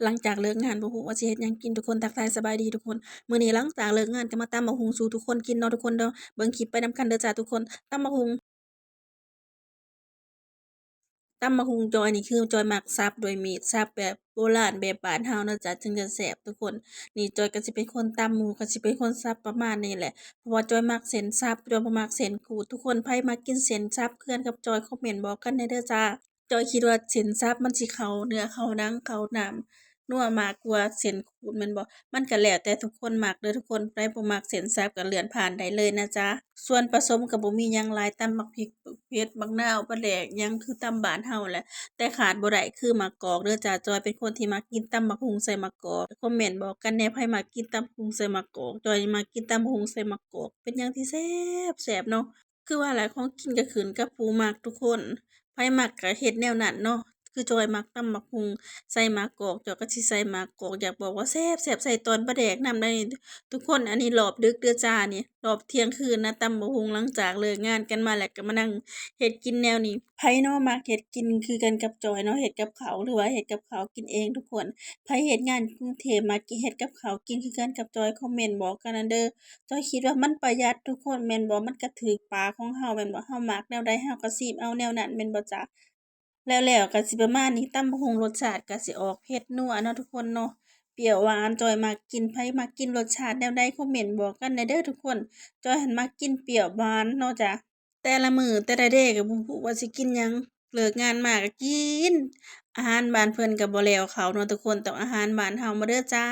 หลังจากเลิกงานบ่ฮู้ว่าสิเฮ็ดหยังกินทุกคนทักทายสบายดีทุกคนมื้อนี้หลังจากเลิกงานก็มาตำบักหุ่งสู่ทุกคนกินเนาะทุกคนเนาะเบิ่งคลิปไปนำกันเด้อจ้าทุกคนตำบักหุ่งจอยนี่คือจอยมักสับด้วยมีดสับแบบโบราณแบบบ้านเฮาเนาะจ้ะจึงจะแซ่บทุกคนนี่จอยก็สิเป็นคนตำหมูก็สิเป็นคนสับประมาณนี้แหละเพราะว่าจอยมักเส้นสับจอยบ่มักเส้นขูดทุกคนไผมักกินเส้นสับคือกันกับจอยคอมเมนต์บอกกันแหน่เด้อจ้าจอยคิดว่าเส้นสับมันสิเข้าเนื้อเข้าหนังเข้าน้ำ นัวมากกว่าเส้นขูดแม่นบ่มันก็แล้วแต่ทุกคนมักเด้อทุกคนไผบ่มักเส้นแซ่บก็เลื่อนผ่านได้เลยนะจ๊ะส่วนผสมก็บ่มีหยังหลายตำบักพริกบักเผ็ดบักนาวปลาแดกหยังคือตำบ้านเฮาแหละแต่ขาดบ่ได้คือมะกอกเด้อจ้ะจอยเป็นคนที่มักกินตำบักหุ่งใส่มะกอกคอมเมนต์บอกกันแหน่ไผมักกินตำบักหุ่งใส่มะกอกจอยนี่มักกินตำบักหุ่งใส่มะกอกเป็นหยังที่แซ่บเนาะคือว่าแหละของกินก็ขึ้นกับผู้มักทุกคนไผมักก็เฮ็ดแนวนั้นเนาะคือจอยมักตำบักหุ่ง ใส่หมากกอกเจ้าก็สิใส่หมากกอกอยากบอกว่าแซ่บๆใส่ตอนปลาแดกนำได้นี่ทุกคนอันนี้รอบดึกเด้อจ้านี่รอบเที่ยงคืนนะตำบักหุ่งหลังจากเลิกงานกันมาแล้วก็มานั่งเฮ็ดกินแนวนี้ไผเนาะมักเฮ็ดกินคือกันกับจอยเนาะเฮ็ดกับข้าวหรือว่าเฮ็ดกับข้าวกินเองทุกคนไผเฮ็ดงานกรุงเทพมักกินเฮ็ดกับข้าวกินคือกันกับจอยคอมเมนต์บอกกันนั่นเด้อจอยคิดว่ามันประหยัดทุกคนแม่นบ่มันก็ถูกปากของเฮาแม่นบ่เฮามักแนวใดเฮาก็สิเอาแนวนั้นแม่นบ่จ๊ะ แล้วก็สิประมาณนี้ตำบักหุ่งรสชาติก็สิออกเผ็ดนัวเนาะทุกคนเนาะเปรี้ยวหวานจอยมักกินไผมักกินรสชาติแนวใดคอมเมนต์บอกกันแหน่เด้อทุกคนจอยหั้นมักกินเปรี้ยวหวานเนาะจ้ะแต่ละมื้อแต่ละเดย์ก็บ่ฮู้ว่าสิกินหยังเลิกงานมาก็กินอาหารบ้านเพิ่นก็บ่แล้วเขาเนาะทุกคนต้องอาหารบ้านเฮามาเด้อจ้า